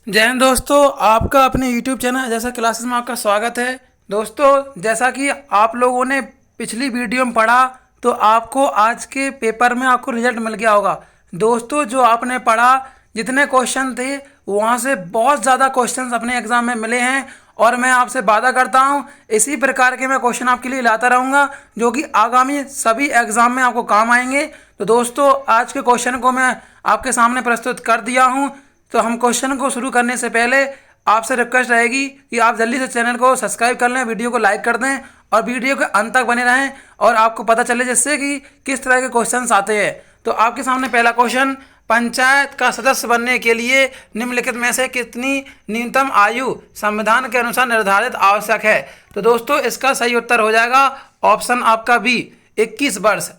जय हिंद दोस्तों, आपका अपने YouTube चैनल जैसा क्लासेस में आपका स्वागत है। दोस्तों, जैसा कि आप लोगों ने पिछली वीडियो में पढ़ा तो आपको आज के पेपर में आपको रिजल्ट मिल गया होगा। दोस्तों, जो आपने पढ़ा जितने क्वेश्चन थे वहाँ से बहुत ज़्यादा क्वेश्चंस अपने एग्ज़ाम में मिले हैं और मैं आपसे वादा करता हूँ इसी प्रकार के मैं क्वेश्चन आपके लिए लाता रहूँगा जो कि आगामी सभी एग्ज़ाम में आपको काम आएंगे। तो दोस्तों, आज के क्वेश्चन को मैं आपके सामने प्रस्तुत कर दिया हूँ। तो हम क्वेश्चन को शुरू करने से पहले आपसे रिक्वेस्ट रहेगी कि आप जल्दी से चैनल को सब्सक्राइब कर लें, वीडियो को लाइक कर दें और वीडियो के अंत तक बने रहें और आपको पता चले जिससे कि किस तरह के क्वेश्चंस आते हैं। तो आपके सामने पहला क्वेश्चन, पंचायत का सदस्य बनने के लिए निम्नलिखित में से कितनी न्यूनतम आयु संविधान के अनुसार निर्धारित आवश्यक है। तो दोस्तों, इसका सही उत्तर हो जाएगा ऑप्शन आपका बी, 21 वर्ष।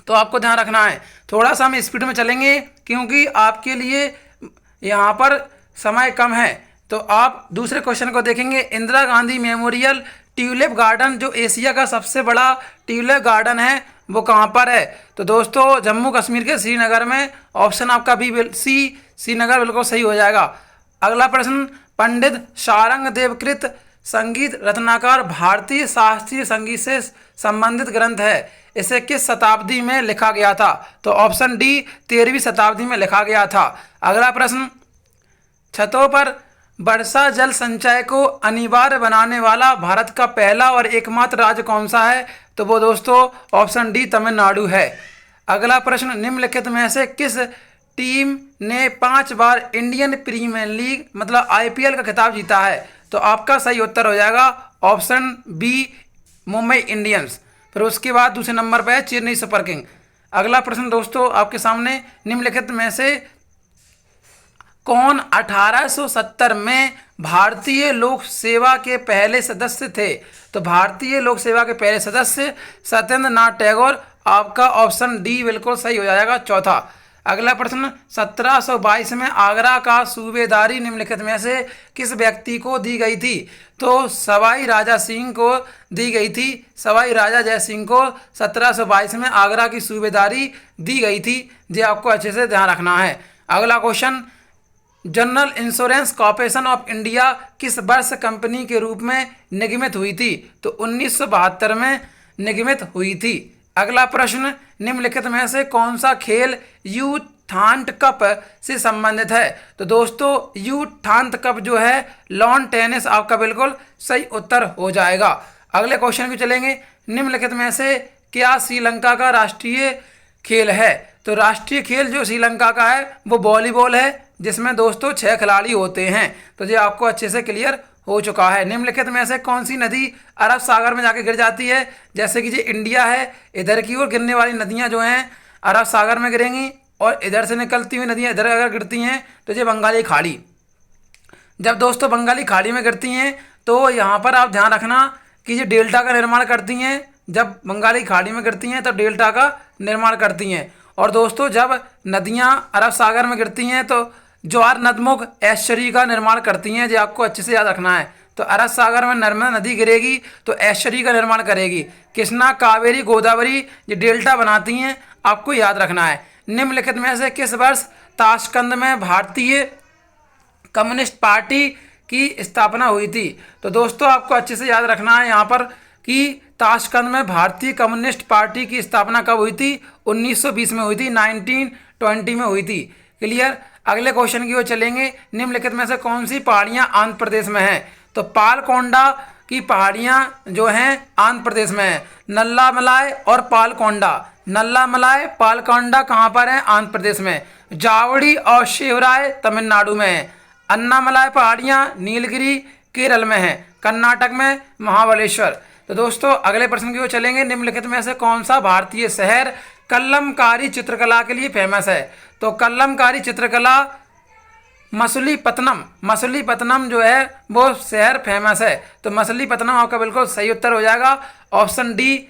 तो आपको ध्यान रखना है, थोड़ा सा हम स्पीड में चलेंगे क्योंकि आपके लिए यहाँ पर समय कम है। तो आप दूसरे क्वेश्चन को देखेंगे, Indira Gandhi memorial tulip garden जो एशिया का सबसे बड़ा ट्यूलिप गार्डन है वो कहाँ पर है। तो दोस्तों, जम्मू कश्मीर के श्रीनगर में। ऑप्शन आपका बी सी, श्रीनगर बिल्कुल सही हो जाएगा। अगला प्रश्न, पंडित शारंग देवकृत संगीत रत्नाकर भारतीय शास्त्रीय संगीत से संबंधित ग्रंथ है, इसे किस शताब्दी में लिखा गया था। तो ऑप्शन डी, 13वीं शताब्दी में लिखा गया था। अगला प्रश्न, छतों पर वर्षा जल संचय को अनिवार्य बनाने वाला भारत का पहला और एकमात्र राज्य कौन सा है। तो वो दोस्तों ऑप्शन डी, तमिलनाडु है। अगला प्रश्न, निम्नलिखित में से किस टीम ने 5 बार इंडियन प्रीमियर लीग मतलब आईपीएल का खिताब जीता है। तो आपका सही उत्तर हो जाएगा ऑप्शन बी, मुंबई इंडियंस। फिर उसके बाद दूसरे नंबर पर है चेन्नई सुपर किंग। अगला प्रश्न दोस्तों आपके सामने, निम्नलिखित में से कौन 1870 में भारतीय लोक सेवा के पहले सदस्य थे। तो भारतीय लोक सेवा के पहले सदस्य सत्येंद्र नाथ टैगोर। आपका ऑप्शन डी बिल्कुल सही हो जाएगा, चौथा। अगला प्रश्न, 1722 में आगरा का सूबेदारी निम्नलिखित में से किस व्यक्ति को दी गई थी। तो सवाई राजा सिंह को दी गई थी। सवाई राजा जय सिंह को 1722 में आगरा की सूबेदारी दी गई थी। ये आपको अच्छे से ध्यान रखना है। अगला question, general insurance corporation of India किस वर्ष कंपनी के रूप में निगमित हुई थी। तो 1972 में निगमित हुई थी। अगला प्रश्न, निम्नलिखित में से कौन सा खेल यूथांट कप से संबंधित है। तो दोस्तों, यूथांट कप जो है लॉन टेनिस आपका बिल्कुल सही उत्तर हो जाएगा। अगले क्वेश्चन भी चलेंगे, निम्नलिखित में से क्या श्रीलंका का राष्ट्रीय खेल है। तो राष्ट्रीय खेल जो श्रीलंका का है वो वॉलीबॉल है, जिसमें दोस्तों 6 खिलाड़ी होते हैं। तो ये आपको अच्छे से क्लियर हो चुका है। निम्नलिखित में से कौन सी नदी अरब सागर में जाके गिर जाती है। जैसे कि ये इंडिया है, इधर की ओर गिरने वाली नदियां जो हैं अरब सागर में गिरेंगी और इधर से निकलती हुई नदियां इधर अगर गिरती हैं तो ये बंगाली खाड़ी। जब दोस्तों बंगाली खाड़ी में गिरती हैं तो यहाँ पर आप ध्यान रखना कि ये डेल्टा का निर्माण करती हैं। जब बंगाली खाड़ी में गिरती हैं तो डेल्टा का निर्माण करती हैं। और दोस्तों, जब नदियाँ अरब सागर में गिरती हैं तो ज्वार नदमुख एस्चुरी का निर्माण करती हैं। जो आपको अच्छे से याद रखना है। तो अरब सागर में नर्मदा नदी गिरेगी तो एस्चुरी का निर्माण करेगी। कृष्णा, कावेरी, गोदावरी ये डेल्टा बनाती हैं, आपको याद रखना है। निम्नलिखित में से किस वर्ष ताशकंद में भारतीय कम्युनिस्ट पार्टी की स्थापना हुई थी। तो दोस्तों, आपको अच्छे से याद रखना है यहाँ पर कि ताशकंद में भारतीय कम्युनिस्ट पार्टी की स्थापना कब हुई थी। 1920 में हुई थी, 1920 में हुई थी। क्लियर। अगले क्वेश्चन की ओर चलेंगे, निम्नलिखित में से कौन सी पहाड़ियाँ आंध्र प्रदेश में हैं। तो पालकोंडा की पहाड़ियाँ जो हैं आंध्र प्रदेश में हैं। नल्लामलाई और पालकोंडा, नल्लामलाई पालकोंडा कहाँ पर हैं, आंध्र प्रदेश में। जावड़ी और शिवराय तमिलनाडु में है। अन्नामलाई पहाड़ियाँ नीलगिरी केरल में हैं। कर्नाटक में महाबलेश्वर। तो दोस्तों, अगले प्रश्न की ओर चलेंगे, निम्नलिखित में से कौन सा भारतीय शहर कलमकारी चित्रकला के लिए फेमस है। तो कलमकारी चित्रकला मछलीपत्तनम जो है वो शहर फेमस है। तो मछलीपत्तनम आपका बिल्कुल सही उत्तर हो जाएगा, ऑप्शन डी।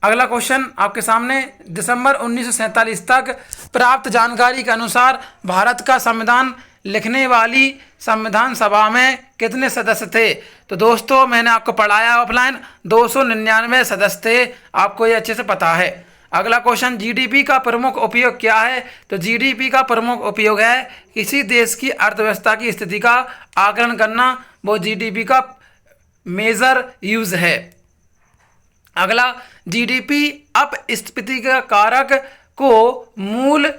अगला क्वेश्चन आपके सामने, दिसंबर 1947 तक प्राप्त जानकारी के अनुसार भारत का संविधान लिखने वाली संविधान सभा में कितने सदस्य थे। तो दोस्तों, मैंने आपको पढ़ाया ऑफलाइन 299 सदस्य थे, आपको ये अच्छे से पता है। अगला क्वेश्चन, जीडीपी का प्रमुख उपयोग क्या है? तो जीडीपी का प्रमुख उपयोग है किसी देश की अर्थव्यवस्था की स्थिति का आकलन करना, वो जीडीपी का मेजर यूज है। अगला, जीडीपी अपस्फीति का कारक को मूल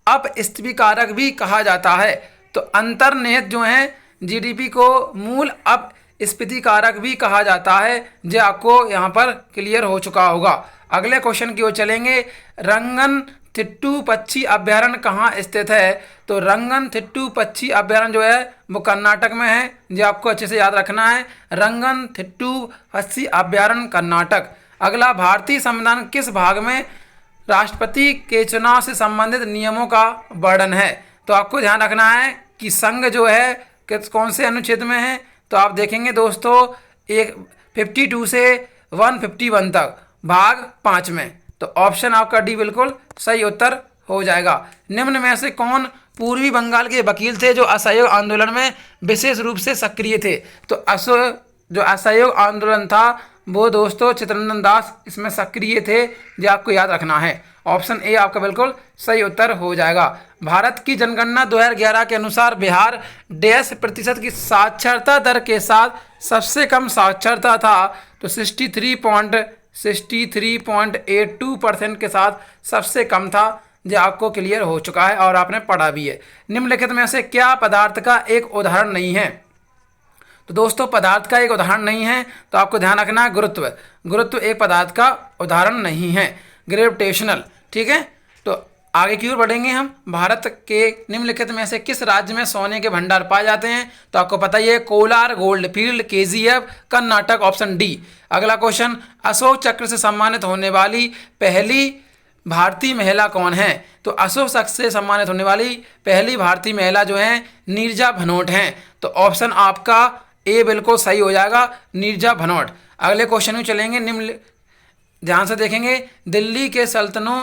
अपस्फीति कारक भी कहा जाता है। तो अंतर्निहित जो है जीडीपी को मूल अपस्फीति कारक भी कहा जाता है। जो आपको यहाँ पर क्लियर हो चुका होगा। अगले क्वेश्चन की ओर चलेंगे, रंगनथिट्टू पक्षी अभ्यारण्य कहाँ स्थित है? तो रंगनथिट्टू पक्षी अभ्यारण्य जो है वो कर्नाटक में है। जो आपको अच्छे से याद रखना है, रंगनथिट्टू पक्षी अभ्यारण्य कर्नाटक। अगला, भारतीय संविधान किस भाग में राष्ट्रपति के चुनाव से संबंधित नियमों का वर्णन है? तो आपको ध्यान रखना है कि संघ जो है कौन से अनुच्छेद में है। तो आप देखेंगे दोस्तों 52 से 151 तक, भाग 5 में। तो ऑप्शन आपका डी बिल्कुल सही उत्तर हो जाएगा। निम्न में से कौन पूर्वी बंगाल के वकील थे जो असहयोग आंदोलन में विशेष रूप से सक्रिय थे? तो जो असहयोग आंदोलन था वो दोस्तों चित्तरंजन दास इसमें सक्रिय थे। जो आपको याद रखना है। ऑप्शन ए आपका बिल्कुल सही उत्तर हो जाएगा। भारत की जनगणना 2011 के अनुसार बिहार 60% की साक्षरता दर के साथ सबसे कम साक्षरता था। तो 63.82% के साथ सबसे कम था। जो आपको क्लियर हो चुका है और आपने पढ़ा भी है। निम्नलिखित में से क्या पदार्थ का एक उदाहरण नहीं है? तो दोस्तों पदार्थ का एक उदाहरण नहीं है, तो आपको ध्यान रखना है गुरुत्व। गुरुत्व एक पदार्थ का उदाहरण नहीं है, ग्रेविटेशनल। ठीक है, तो आगे की ओर बढ़ेंगे हम। भारत के निम्नलिखित में से किस राज्य में सोने के भंडार पाए जाते हैं? तो आपको पता ही है, Kolar, goldfield, KGF, Karnataka, option D. अगला क्वेश्चन, अशोक चक्र से सम्मानित होने वाली पहली भारतीय महिला कौन है? तो अशोक चक्र से सम्मानित होने वाली पहली भारतीय महिला जो है नीरजा भनोट हैं। तो ऑप्शन आपका ए बिल्कुल सही हो जाएगा, नीरजा भनोट। अगले क्वेश्चन में चलेंगे, निम्न ध्यान से देखेंगे। दिल्ली के सल्तनों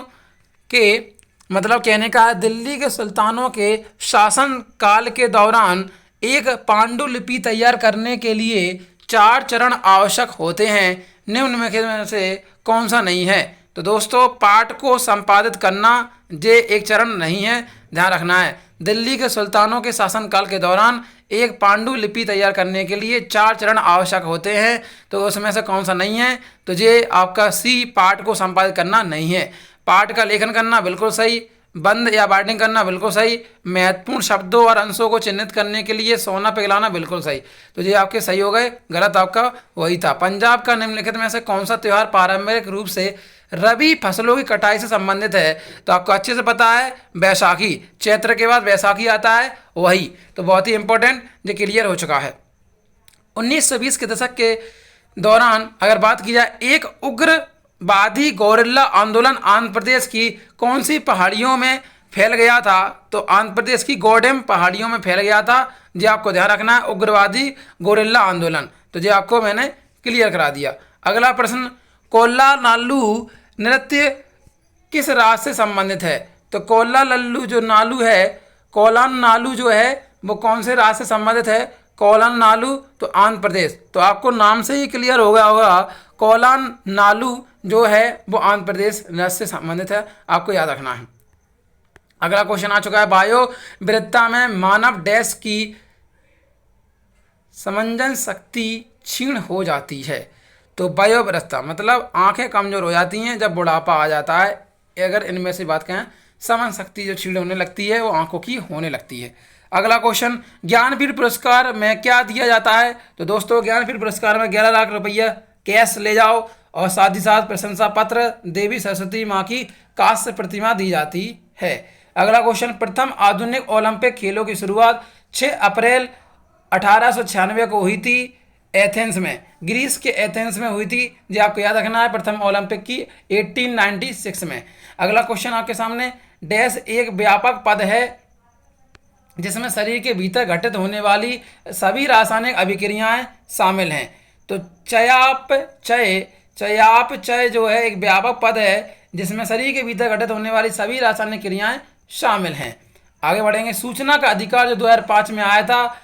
के मतलब कहने का है, दिल्ली के सुल्तानों के शासन काल के दौरान एक पांडुलिपि तैयार करने के लिए 4 चरण आवश्यक होते हैं। निम्न में से कौन सा नहीं है? तो दोस्तों पाठ को संपादित करना ये एक चरण नहीं है, ध्यान रखना है। दिल्ली के सुल्तानों के शासनकाल के दौरान एक पांडुलिपि तैयार करने के लिए 4 चरण आवश्यक होते हैं। तो उसमें से कौन सा नहीं है? तो ये आपका सी, पाठ को संपादित करना नहीं है। पाठ का लेखन करना बिल्कुल सही, बंद या बाइंडिंग करना बिल्कुल सही, महत्वपूर्ण शब्दों और अंशों को चिन्हित करने के लिए सोना पिघलाना बिल्कुल सही। तो ये आपके सही हो गए, गलत आपका वही था। पंजाब का निम्नलिखित में से कौन सा त्यौहार पारंपरिक रूप से रबी फसलों की कटाई से संबंधित है? तो आपको अच्छे से पता है, बैसाखी। चैत्र के बाद बैसाखी आता है वही। तो बहुत ही इंपॉर्टेंट, जो क्लियर हो चुका है। 1920 के दशक के दौरान अगर बात की जाए, एक उग्रवादी गौरिल्ला आंदोलन आंध्र प्रदेश की कौन सी पहाड़ियों में फैल गया था? तो आंध्र प्रदेश की गौडेम पहाड़ियों में फैल गया था। जो आपको ध्यान रखना है, उग्रवादी गौरिल्ला आंदोलन। तो जो आपको मैंने क्लियर करा दिया। अगला प्रश्न, कोल्ला नालू नृत्य किस राज्य से संबंधित है? तो कोल्ला लल्लू जो नालू है, कोलान नालू जो है वो कौन से राज्य से संबंधित है? कोलान नालू तो आंध्र प्रदेश। तो आपको नाम से ही क्लियर हो गया होगा, कोलान नालू जो है वो आंध्र प्रदेश राज्य से संबंधित है, आपको याद रखना है। अगला क्वेश्चन आ चुका है, वायु वृत्ता में मानव डैश की समंजन शक्ति क्षीण हो जाती है। तो वयोवृत्ता मतलब आंखें कमजोर हो जाती हैं जब बुढ़ापा आ जाता है। अगर इनमें से बात करें, समझ शक्ति जो क्षीण होने लगती है वो आंखों की होने लगती है। अगला क्वेश्चन, ज्ञानपीठ पुरस्कार में क्या दिया जाता है? तो दोस्तों ज्ञानपीठ पुरस्कार में 11 लाख रुपया कैश ले जाओ और साथ ही साथ प्रशंसा पत्र, देवी सरस्वती माँ की कांस्य प्रतिमा दी जाती है। अगला क्वेश्चन, प्रथम आधुनिक ओलंपिक खेलों की शुरुआत 6 अप्रैल 1896 को हुई थी एथेंस में, ग्रीस के एथेंस में हुई थी। जो आपको याद रखना है, प्रथम ओलंपिक की 1896 में। अगला क्वेश्चन आपके सामने, डैश एक व्यापक पद है जिसमें शरीर के भीतर घटित होने वाली सभी रासायनिक अभिक्रियाएं शामिल हैं। तो चयापचय जो है एक व्यापक पद है जिसमें शरीर के भीतर घटित होने वाली सभी रासायनिक क्रियाएं शामिल हैं। आगे बढ़ेंगे, सूचना का अधिकार जो 2005 में आया था,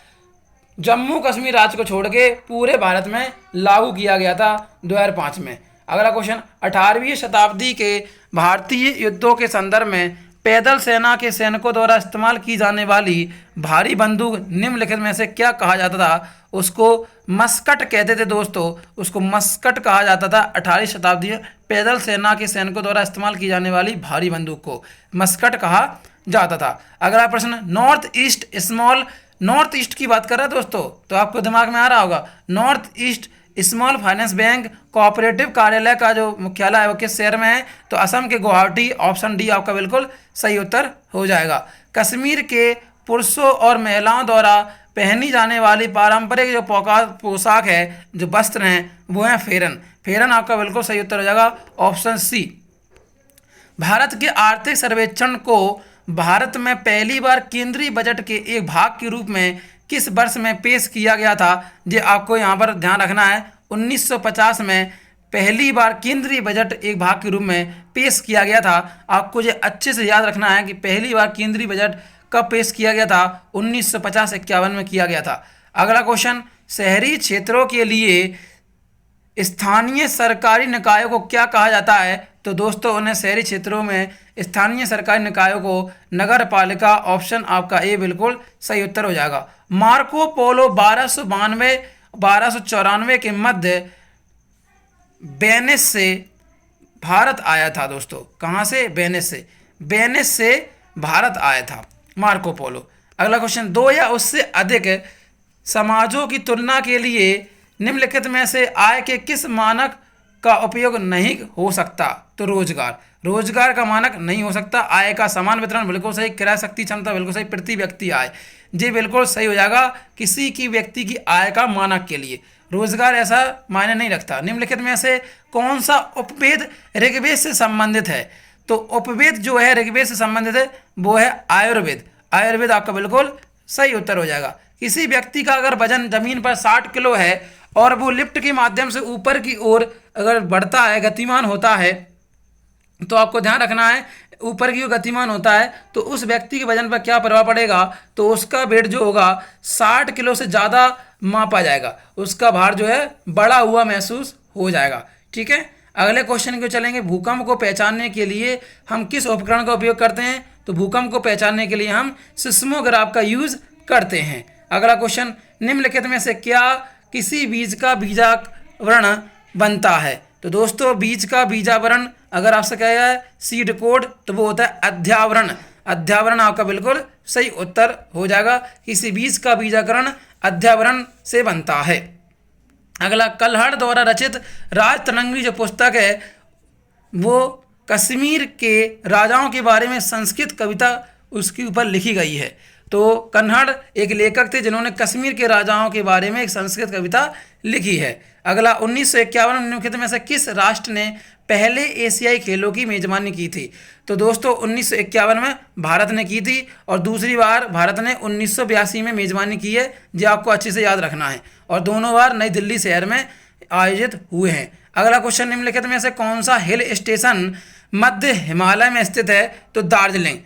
जम्मू कश्मीर राज्य को छोड़ के पूरे भारत में लागू किया गया था 2005 में। अगला क्वेश्चन, 18वीं शताब्दी के भारतीय युद्धों के संदर्भ में पैदल सेना के सैनिकों द्वारा इस्तेमाल की जाने वाली भारी बंदूक निम्नलिखित में से क्या कहा जाता था? उसको मस्कट कहते थे दोस्तों, उसको मस्कट कहा जाता था। 18वीं शताब्दी में पैदल सेना के सैनिकों द्वारा इस्तेमाल की जाने वाली भारी बंदूक को मस्कट कहा जाता था। अगला प्रश्न, नॉर्थ ईस्ट की बात कर रहा है दोस्तों, तो आपको दिमाग में आ रहा होगा north east small finance bank cooperative कार्यालय का जो मुख्यालय है वो किस शहर में है? तो असम के गुवाहाटी। ऑप्शन डी आपका बिल्कुल सही उत्तर हो जाएगा। कश्मीर के पुरुषों और महिलाओं द्वारा पहनी जाने वाली पारंपरिक जो पोशाक है, जो वस्त्र हैं, वो है फेरन। फेरन आपका बिल्कुल सही उत्तर हो जाएगा, ऑप्शन सी। भारत के आर्थिक सर्वेक्षण को भारत में पहली बार केंद्रीय बजट के एक भाग के रूप में किस वर्ष में पेश किया गया था? ये आपको यहाँ पर ध्यान रखना है। 1950 में पहली बार केंद्रीय बजट एक भाग के रूप में पेश किया गया था। आपको ये अच्छे से याद रखना है कि पहली बार केंद्रीय बजट कब पेश किया गया था? 1950-51 में किया गया था। अगला क्वेश्चन, शहरी क्षेत्रों के लिए स्थानीय सरकारी निकायों को क्या कहा जाता है? तो दोस्तों उन्हें शहरी क्षेत्रों में स्थानीय सरकारी निकायों को नगर पालिका। ऑप्शन आपका ए बिल्कुल सही उत्तर हो जाएगा। मार्को पोलो 1292-1294 के मध्य वेनिस से भारत आया था दोस्तों। कहाँ से? वेनिस से भारत आया था मार्को पोलो। अगला क्वेश्चन, दो या उससे अधिक समाजों की तुलना के लिए निम्नलिखित में से आय के किस मानक का उपयोग नहीं हो सकता? तो रोजगार का मानक नहीं हो सकता। आय का समान वितरण बिल्कुल सही। क्रय शक्ति क्षमता बिल्कुल सही। प्रति व्यक्ति आय जी बिल्कुल सही हो जाएगा। किसी की व्यक्ति की आय का मानक के लिए रोजगार ऐसा मायने नहीं रखता। निम्नलिखित में से कौन सा उपवेद ऋग्वेद से संबंधित है? तो उपवेद जो है ऋग्वेद से संबंधित है वो है आयुर्वेद आपका बिल्कुल सही उत्तर हो जाएगा। किसी व्यक्ति का अगर वजन जमीन पर 60 किलो है और वो लिफ्ट के माध्यम से ऊपर की ओर अगर बढ़ता है, गतिमान होता है, तो आपको ध्यान रखना है ऊपर की ओर गतिमान होता है तो उस व्यक्ति के वजन पर क्या प्रभाव पड़ेगा? तो उसका वेट जो होगा 60 किलो से ज़्यादा मापा जाएगा, उसका भार जो है बढ़ा हुआ महसूस हो जाएगा। ठीक है, अगले क्वेश्चन को चलेंगे। भूकंप को पहचानने के लिए हम किस उपकरण का उपयोग करते हैं? तो भूकंप को पहचानने के लिए हम सिस्मोग्राफ का यूज करते हैं। अगला क्वेश्चन, निम्नलिखित में से क्या किसी बीज का बीजावरण बनता है? तो दोस्तों बीज का बीजावरण अगर आपसे कहा जाए सीड कोड तो वो होता है अध्यावरण आपका बिल्कुल सही उत्तर हो जाएगा। किसी बीज का बीजाकरण अध्यावरण से बनता है। अगला, कल्हड़ द्वारा रचित राज तरंगी जो पुस्तक है वो कश्मीर के राजाओं के बारे में संस्कृत कविता उसके ऊपर लिखी गई है। तो कन्हड़ एक लेखक थे जिन्होंने कश्मीर के राजाओं के बारे में एक संस्कृत कविता लिखी है। अगला, 1951 निम्नलिखित में से किस राष्ट्र ने पहले एशियाई खेलों की मेजबानी की थी? तो दोस्तों 1951 में भारत ने की थी और दूसरी बार भारत ने 1982 में मेजबानी की है, जो आपको अच्छे से याद रखना है। और दोनों बार नई दिल्ली शहर में आयोजित हुए हैं। अगला क्वेश्चन, निम्नलिखित में से कौन सा हिल स्टेशन मध्य हिमालय में स्थित है? तो दार्जिलिंग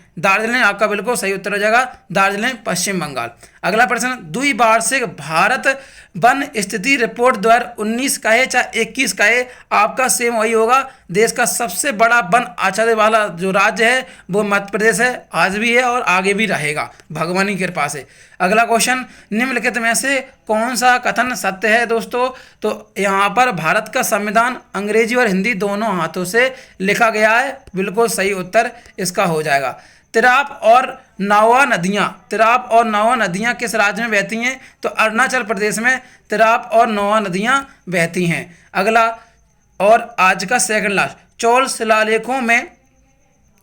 आपका बिल्कुल सही उत्तर हो जाएगा। दार्जिलिंग पश्चिम बंगाल। अगला प्रश्न, द्विवार्षिक भारत वन स्थिति रिपोर्ट 2019 का है चाहे 21 का है, आपका सेम वही होगा। देश का सबसे बड़ा वन आच्छादन वाला जो राज्य है वो मध्य प्रदेश है, आज भी है और आगे भी रहेगा भगवान की कृपा से। अगला क्वेश्चन, निम्नलिखित में से कौन सा कथन सत्य है दोस्तों? तो यहाँ पर भारत का संविधान अंग्रेजी और हिंदी दोनों हाथों से लिखा गया है, बिल्कुल सही उत्तर इसका हो जाएगा। तिराप और नावा नदियाँ किस राज्य में बहती हैं? तो अरुणाचल प्रदेश में तिराप और नावा नदियाँ बहती हैं। अगला और आज का सेकंड लास्ट, चौल शिलालेखों में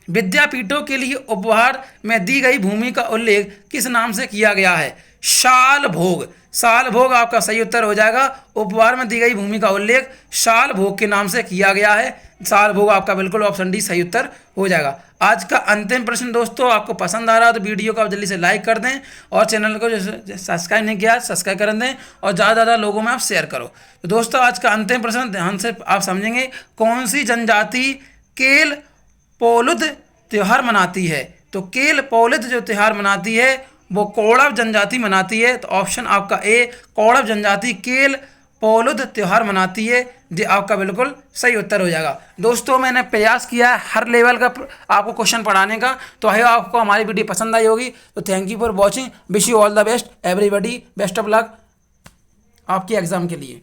विद्यापीठों के लिए उपहार में दी गई भूमि का उल्लेख किस नाम से किया गया है? शाल भोग आपका सही उत्तर हो जाएगा। उपहार में दी गई भूमि का उल्लेख शाल भोग के नाम से किया गया है। शाल भोग आपका बिल्कुल ऑप्शन डी सही उत्तर हो जाएगा। आज का अंतिम प्रश्न दोस्तों, आपको पसंद आ रहा है तो वीडियो को आप जल्दी से लाइक कर दें और चैनल को जो सब्सक्राइब नहीं किया सब्सक्राइब कर दें और ज़्यादा लोगों में आप शेयर करो। तो दोस्तों आज का अंतिम प्रश्न ध्यान से आप समझेंगे, कौन सी जनजाति केल पोलुद त्यौहार मनाती है? तो केल पोलुद जो त्यौहार मनाती है वो कोड़व जनजाति मनाती है। तो ऑप्शन आपका ए, कोड़व जनजाति केल पौलुद त्यौहार मनाती है। ये आपका बिल्कुल सही उत्तर हो जाएगा। दोस्तों मैंने प्रयास किया है हर लेवल का आपको क्वेश्चन पढ़ाने का, तो आई आपको हमारी वीडियो पसंद आई होगी। तो thank you for watching, wish you all the best everybody, best of luck आपके एग्जाम के लिए।